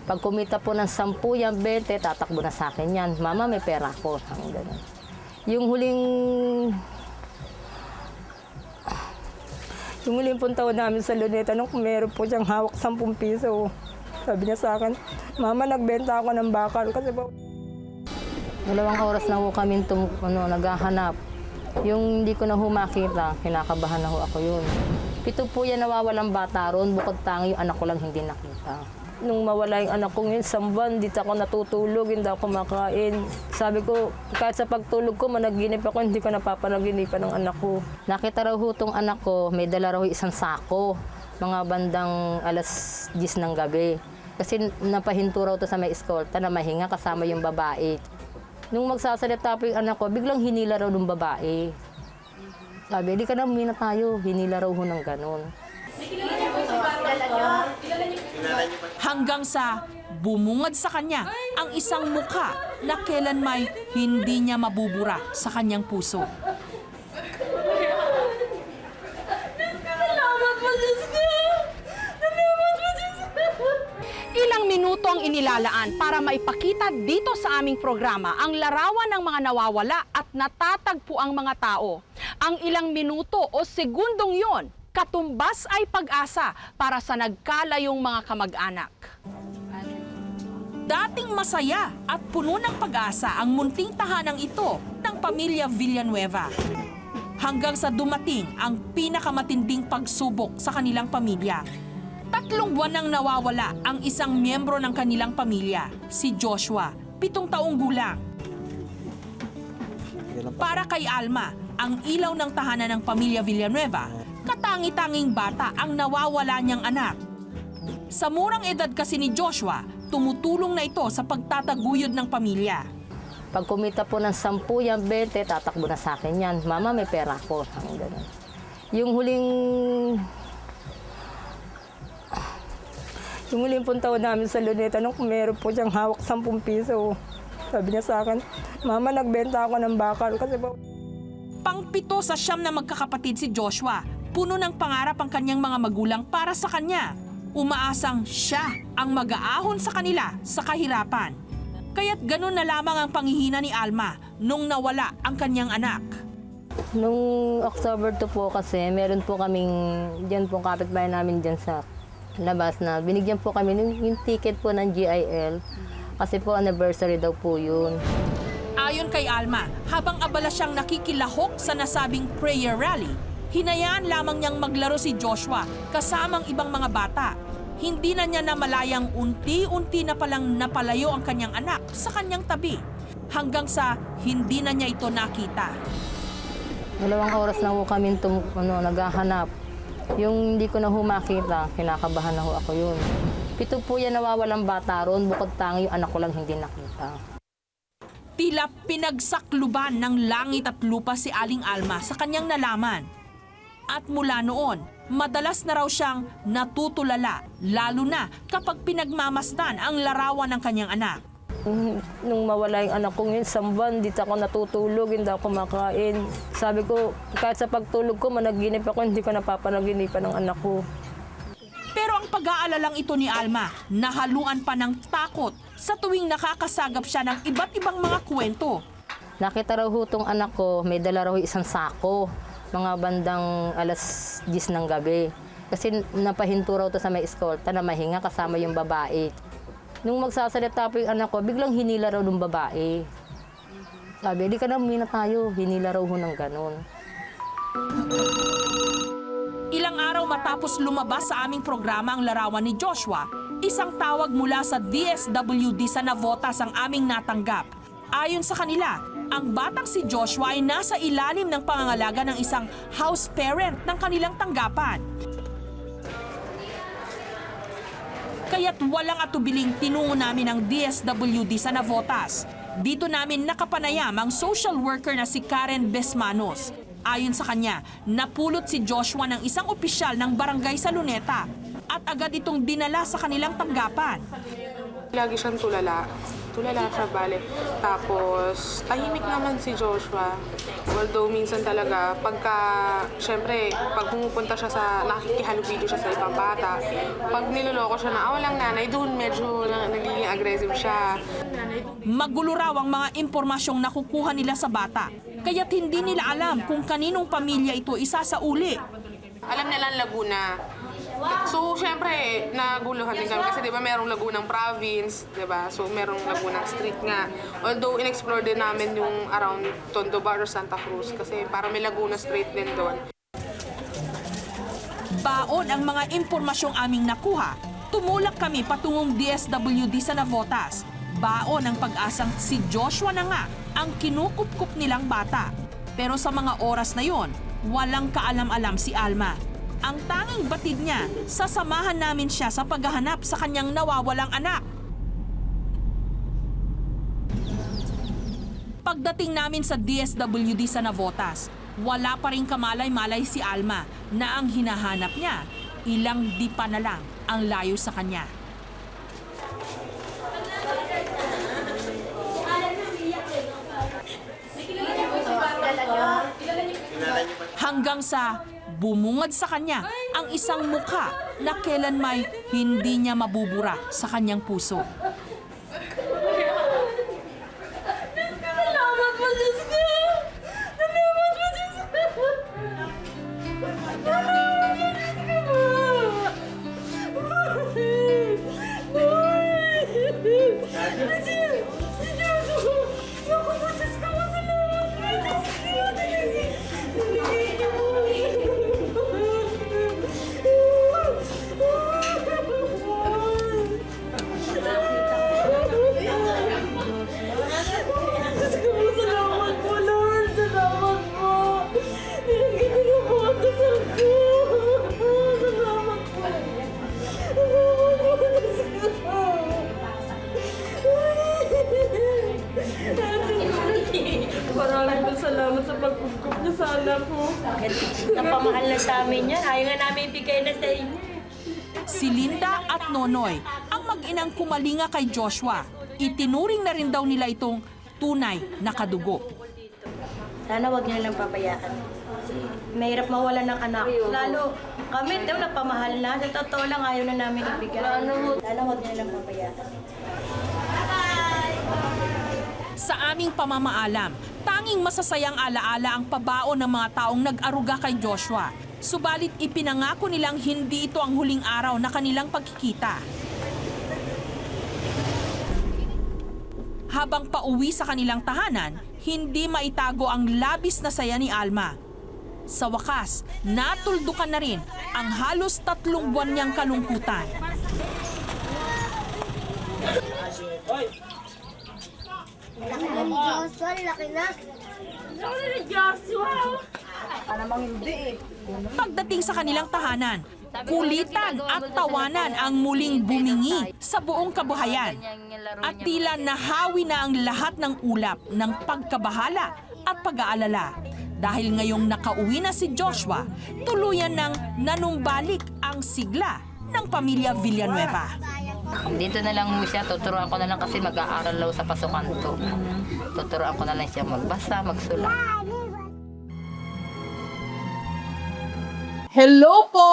Pag kumita po ng 10 yan, 20, tatakbo na sa akin yan. Mama, may pera ko. Ganun. Yung huling pong taon namin sa Luneta, nung meron po siyang hawak 10 piso. Sabi niya sa akin, Mama, nagbenta ako ng bakal. Kasi po, 2 oras na ho kami naghahanap. Yung hindi ko na makita, kinakabahan na ho ako yun. 7 po yan nawawalang bata roon, bukod tangi yung anak ko lang hindi nakita. Nung mawala yung anak ko ngayon, 1 buwan, dito ako natutulog, hindi ako kumakain. Sabi ko, kahit sa pagtulog ko, managinip ako, hindi ko napapanaginipan ng anak ko. Nakita raw ho tong anak ko, may dala raw isang sako, mga bandang alas 10 ng gabi. Kasi napahinto raw to sa may eskolta na mahinga kasama yung babae. Nung magsasalita po yung anak ko, biglang hinila raw ng babae. Sabi, di ka na muna tayo, hinila raw ho ng ganon. Hanggang sa bumungad sa kanya ang isang mukha na kailanmay hindi niya mabubura sa kanyang puso. Ilang minuto ang inilalaan para maipakita dito sa aming programa ang larawan ng mga nawawala at natatagpo ang mga tao. Ang ilang minuto o segundong yon, katumbas ay pag-asa para sa nagkalayong mga kamag-anak. Dating masaya at puno ng pag-asa ang munting tahanang ito ng pamilya Villanueva. Hanggang sa dumating ang pinakamatinding pagsubok sa kanilang pamilya. 3 buwan nang nawawala ang isang miyembro ng kanilang pamilya, si Joshua, 7 taong gulang. Para kay Alma, ang ilaw ng tahanan ng pamilya Villanueva, katangi-tanging bata ang nawawala niyang anak. Sa murang edad kasi ni Joshua, tumutulong na ito sa pagtataguyod ng pamilya. Pag kumita po ng 10 yan, 20, tatakbo na sa akin yan. Mama, may pera ko. Ganun. Yung huling pong taon namin sa Luneta, nung meron po siyang hawak 10 piso. Sabi niya sa akin, Mama, nagbenta ako ng bakal. Kasi po, Pang-7 sa 9 na magkakapatid si Joshua, puno ng pangarap ang kanyang mga magulang para sa kanya. Umaasang siya ang mag-aahon sa kanila sa kahirapan. Kaya't ganun na lamang ang panghihina ni Alma nung nawala ang kanyang anak. nung October 2 po kasi, meron po kaming, dyan po kapitbahay namin dyan sa labas na binigyan po kami yung ticket po ng GIL kasi po anniversary daw po yun. Ayon kay Alma, habang abala siyang nakikilahok sa nasabing prayer rally, hinayaan lamang niyang maglaro si Joshua kasamang ibang mga bata. Hindi na niya namalayang unti-unti na palang napalayo ang kanyang anak sa kanyang tabi hanggang sa hindi na niya ito nakita. 2 oras na ho kami naghahanap. Yung hindi ko na makita, kinakabahan na ho ako yun. 7 po yan nawawalang bata roon, bukod tangi yung anak ko lang hindi nakita. Tila pinagsakluban ng langit at lupa si Aling Alma sa kanyang nalaman. At mula noon, madalas na raw siyang natutulala, lalo na kapag pinagmamasdan ang larawan ng kanyang anak. Nung mawala yung anak ko ngayon, 1 buwan, dito ako natutulog, hindi ako kumakain. Sabi ko, kahit sa pagtulog ko, managinip ako, hindi ko napapanaginipan ng anak ko. Pero ang pag-aalalang ito ni Alma, nahaluan pa ng takot sa tuwing nakakasagap siya ng iba't ibang mga kwento. Nakita raw ho tong anak ko, may dala raw isang sako, mga bandang alas 10 ng gabi. Kasi napahinto raw to sa may eskolta na mahinga kasama yung babae. Nung magsasalita po yung anak ko, biglang hinila raw ng babae. Sabi, di ka na muna tayo, hinila raw ho ng ganon. Ilang araw matapos lumabas sa aming programa ang larawan ni Joshua, isang tawag mula sa DSWD sa Navotas ang aming natanggap. Ayon sa kanila, ang batang si Joshua ay nasa ilalim ng pangangalaga ng isang house parent ng kanilang tanggapan. Kaya't walang atubiling tinungo namin ang DSWD sa Navotas. Dito namin nakapanayam ang social worker na si Karen Besmanos. Ayon sa kanya, napulot si Joshua ng isang opisyal ng barangay sa Luneta at agad itong dinala sa kanilang tanggapan. Lagi siyang tulala. tulala siya, bale. Tapos, tahimik naman si Joshua. Although, minsan talaga, syempre, pag pumupunta siya nakikihalubilo siya sa ibang bata, pag niloloko siya na, walang nanay, doon medyo nagiging aggressive siya. Magulo raw ang mga impormasyong nakukuha nila sa bata, kaya't hindi nila alam kung kaninong pamilya ito isasauli. Alam nila ang Laguna. So, syempre, naguluhan din kami kasi di ba merong Lagunang province, di ba? So, merong Lagunang street nga. Although, in-explore din namin yung around Tondo Bar or Santa Cruz kasi para may Laguna street din doon. Baon ang mga impormasyong aming nakuha. Tumulak kami patungong DSWD sa Navotas. Baon ang pag-asang si Joshua na nga ang kinukupkup nilang bata. Pero sa mga oras na yon, walang kaalam-alam si Alma. Ang tanging batid niya, sasamahan namin siya sa paghahanap sa kanyang nawawalang anak. Pagdating namin sa DSWD sa Navotas, wala pa rin kamalay-malay si Alma na ang hinahanap niya, ilang dipa na lang ang layo sa kanya. Hanggang sa bumungad sa kanya ang isang mukha na kailanmay hindi niya mabubura sa kanyang puso. Salamat po, Diyos ko! Salamat po, Diyos ko! Salamat po, Lord! Salamat po! Nilagyan niyo po ang dasal ko! Salamat po! Salamat po, Diyos ko! Maraming po salamat sa pagkukup niyo sa anak ko. Napamahal na sa amin yan. Ayaw nga namin bigay na sa inyo. Si Linda at Nonoy, ang mag-inang kumalinga kay Joshua, itinuring na rin daw nila itong tunay na kadugo. Sana wag niyo lang pabayaan. Mahirap mawala ng anak. Lalo kami daw napamahal na. Sa totoo lang ayaw na namin ibigay. Sana wag niyo lang pabayaan. Sa aming pamamaalam, tanging masasayang alaala ang pabaon ng mga taong nag-aruga kay Joshua. Subalit ipinangako nilang hindi ito ang huling araw na kanilang pagkikita. Habang pauwi sa kanilang tahanan, hindi maitago ang labis na saya ni Alma. Sa wakas, natuldukan na rin ang halos 3 buwan niyang kalungkutan. Laki na ni Joshua, laki na. Laki na ni Joshua. Pagdating sa kanilang tahanan, kulitan at tawanan ang muling bumingi sa buong kabuhayan. At tila nahawi na ang lahat ng ulap ng pagkabahala at pag-aalala. Dahil ngayong nakauwi na si Joshua, tuluyan ng nanumbalik ang sigla ng pamilya Villanueva. Dito na lang mo siya, tuturuan ko na lang kasi mag-aaral daw sa pasukan to. Tuturuan ko na lang siya magbasa, magsulat. Hello po!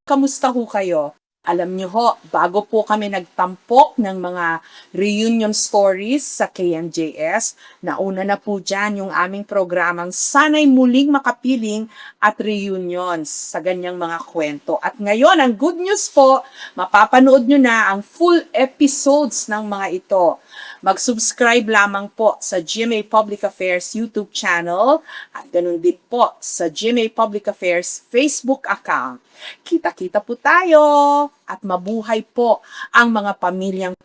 Kamusta ho kayo? Alam niyo ho, bago po kami nagtampok ng mga reunion stories sa KMJS, nauna na po dyan yung aming programang Sana'y Muling Makapiling at Reunions sa ganyang mga kwento. At ngayon, ang good news po, mapapanood nyo na ang full episodes ng mga ito. Mag-subscribe lamang po sa GMA Public Affairs YouTube channel at ganun din po sa GMA Public Affairs Facebook account. Kita-kita po tayo at mabuhay po ang mga pamilyang